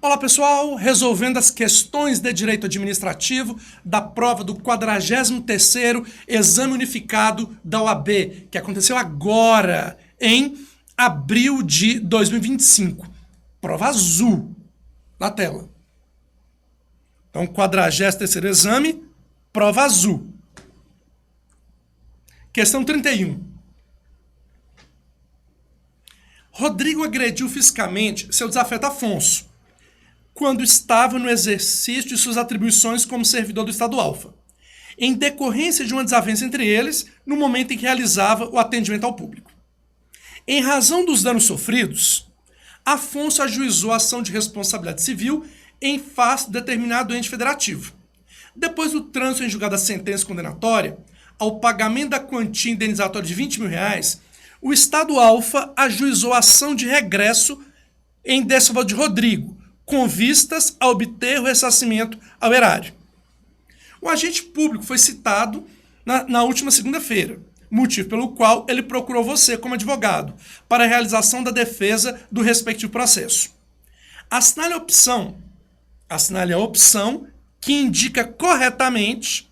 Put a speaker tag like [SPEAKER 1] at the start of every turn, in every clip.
[SPEAKER 1] Olá pessoal, resolvendo as questões de direito administrativo da prova do 43º Exame Unificado da OAB, que aconteceu agora, em abril de 2025. Prova azul na tela. Então, 43º exame, prova azul. Questão 31. Rodrigo agrediu fisicamente seu desafeto Afonso quando estava no exercício de suas atribuições como servidor do Estado Alfa, em decorrência de uma desavença entre eles no momento em que realizava o atendimento ao público. Em razão dos danos sofridos, Afonso ajuizou a ação de responsabilidade civil em face do determinado ente federativo. Depois do trânsito em julgada da sentença condenatória, ao pagamento da quantia indenizatória de R$20 mil, o Estado Alfa ajuizou a ação de regresso em desfavor de Rodrigo, com vistas a obter o ressarcimento ao erário. O agente público foi citado na última segunda-feira, motivo pelo qual ele procurou você como advogado para a realização da defesa do respectivo processo. Assinale a opção que indica corretamente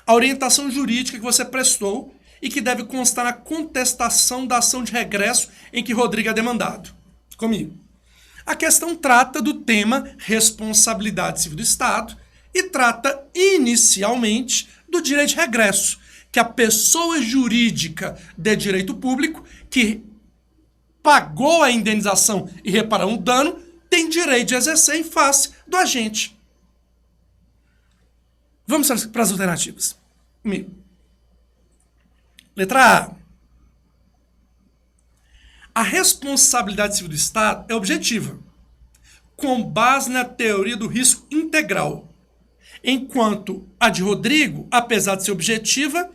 [SPEAKER 1] a orientação jurídica que você prestou e que deve constar na contestação da ação de regresso em que Rodrigo é demandado. Comigo. A questão trata do tema responsabilidade civil do Estado e trata inicialmente do direito de regresso, que a pessoa jurídica de direito público que pagou a indenização e reparou um dano tem direito de exercer em face do agente. Vamos para as alternativas. Comigo. Letra A. A responsabilidade civil do Estado é objetiva, com base na teoria do risco integral, enquanto a de Rodrigo, apesar de ser objetiva,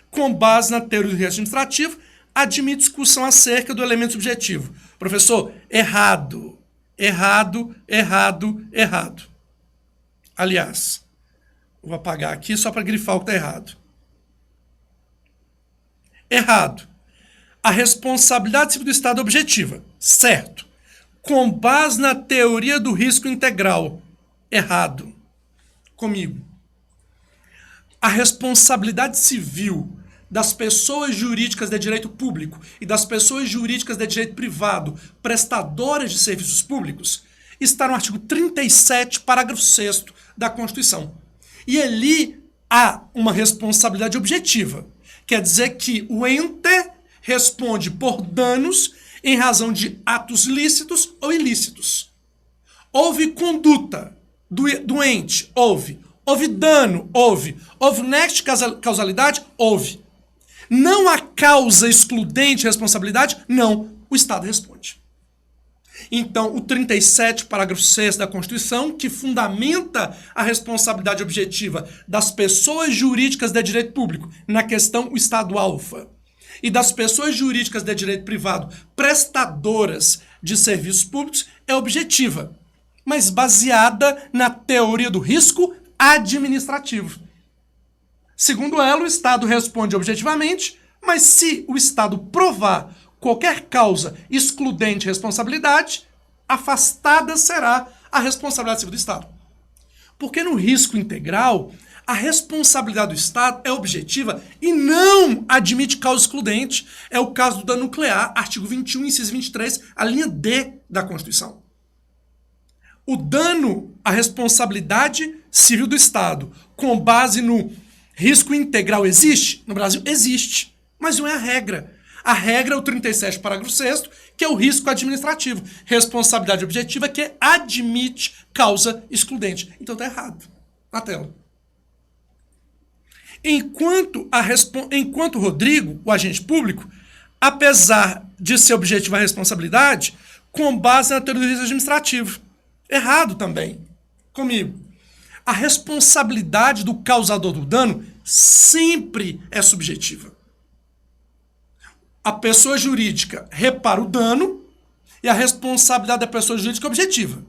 [SPEAKER 1] com base na teoria do risco administrativo, admite discussão acerca do elemento subjetivo. Professor, errado, errado, errado, errado. Aliás, vou apagar aqui só para grifar o que está errado. Errado. A responsabilidade civil do Estado é objetiva. Certo. Com base na teoria do risco integral. Errado. Comigo. A responsabilidade civil das pessoas jurídicas de direito público e das pessoas jurídicas de direito privado prestadoras de serviços públicos está no artigo 37, parágrafo 6º da Constituição. E ali há uma responsabilidade objetiva. Quer dizer que o ente responde por danos em razão de atos lícitos ou ilícitos. Houve conduta do ente? Houve. Houve dano? Houve. Houve nexo de causalidade? Houve. Não há causa excludente de responsabilidade? Não. O Estado responde. Então, o 37, parágrafo 6 da Constituição, que fundamenta a responsabilidade objetiva das pessoas jurídicas de direito público na questão o Estado Alfa, e das pessoas jurídicas de direito privado prestadoras de serviços públicos é objetiva, mas baseada na teoria do risco administrativo. Segundo ela, o Estado responde objetivamente, mas se o Estado provar qualquer causa excludente de responsabilidade, afastada será a responsabilidade civil do Estado. Porque no risco integral, a responsabilidade do Estado é objetiva e não admite causa excludente. É o caso do dano nuclear, artigo 21, inciso 23, a linha D da Constituição. O dano à responsabilidade civil do Estado, com base no risco integral, existe? No Brasil, existe. Mas não é a regra. A regra é o 37, parágrafo 6º, que é o risco administrativo. Responsabilidade objetiva que admite causa excludente. Então está errado. Na tela. Enquanto Rodrigo, o agente público, apesar de ser objetivo a responsabilidade, com base na teoria do risco administrativo. Errado também. Comigo. A responsabilidade do causador do dano sempre é subjetiva. A pessoa jurídica repara o dano e a responsabilidade da pessoa jurídica é objetiva.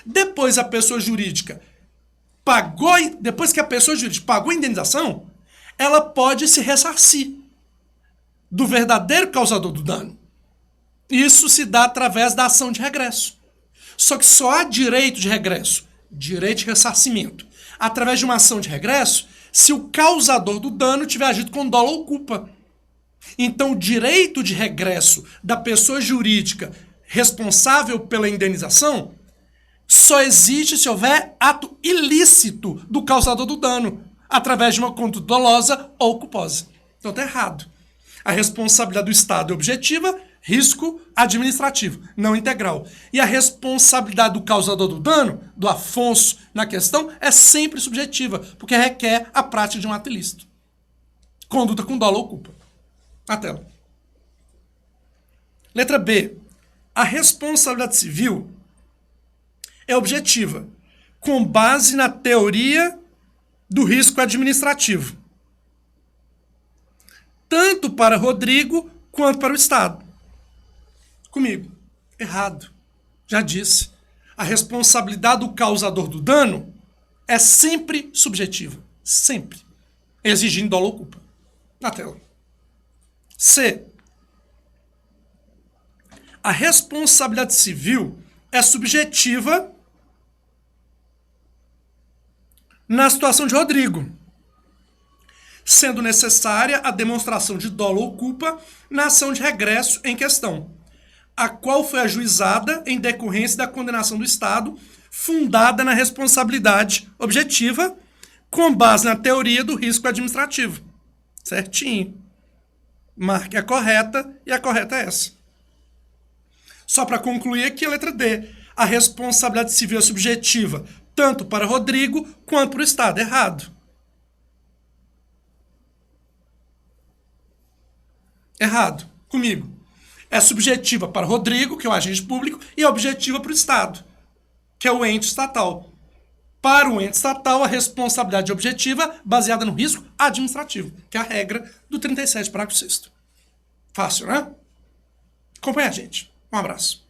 [SPEAKER 1] Depois a pessoa jurídica depois que a pessoa jurídica pagou a indenização, ela pode se ressarcir do verdadeiro causador do dano. Isso se dá através da ação de regresso. Só que só há direito de regresso, direito de ressarcimento, através de uma ação de regresso, se o causador do dano tiver agido com dolo ou culpa. Então, o direito de regresso da pessoa jurídica responsável pela indenização só existe se houver ato ilícito do causador do dano, através de uma conduta dolosa ou culposa. Então está errado. A responsabilidade do Estado é objetiva, risco administrativo, não integral. E a responsabilidade do causador do dano, do Afonso na questão, é sempre subjetiva, porque requer a prática de um ato ilícito. Conduta com dolo ou culpa. Na tela. Letra B. A responsabilidade civil é objetiva, com base na teoria do risco administrativo, tanto para Rodrigo quanto para o Estado. Comigo. Errado. Já disse. A responsabilidade do causador do dano é sempre subjetiva. Sempre. Exigindo dolo ou culpa. Na tela. C. A responsabilidade civil é subjetiva na situação de Rodrigo, sendo necessária a demonstração de dolo ou culpa na ação de regresso em questão, a qual foi ajuizada em decorrência da condenação do Estado, fundada na responsabilidade objetiva, com base na teoria do risco administrativo. Certinho. Marque a correta, e a correta é essa. Só para concluir aqui a letra D. A responsabilidade civil é subjetiva, tanto para Rodrigo quanto para o Estado. Errado. Errado. Comigo. É subjetiva para Rodrigo, que é o agente público, e é objetiva para o Estado, que é o ente estatal. Para o ente estatal, a responsabilidade é objetiva baseada no risco administrativo, que é a regra do 37, parágrafo 6º. Fácil, né? Acompanha a gente. Um abraço.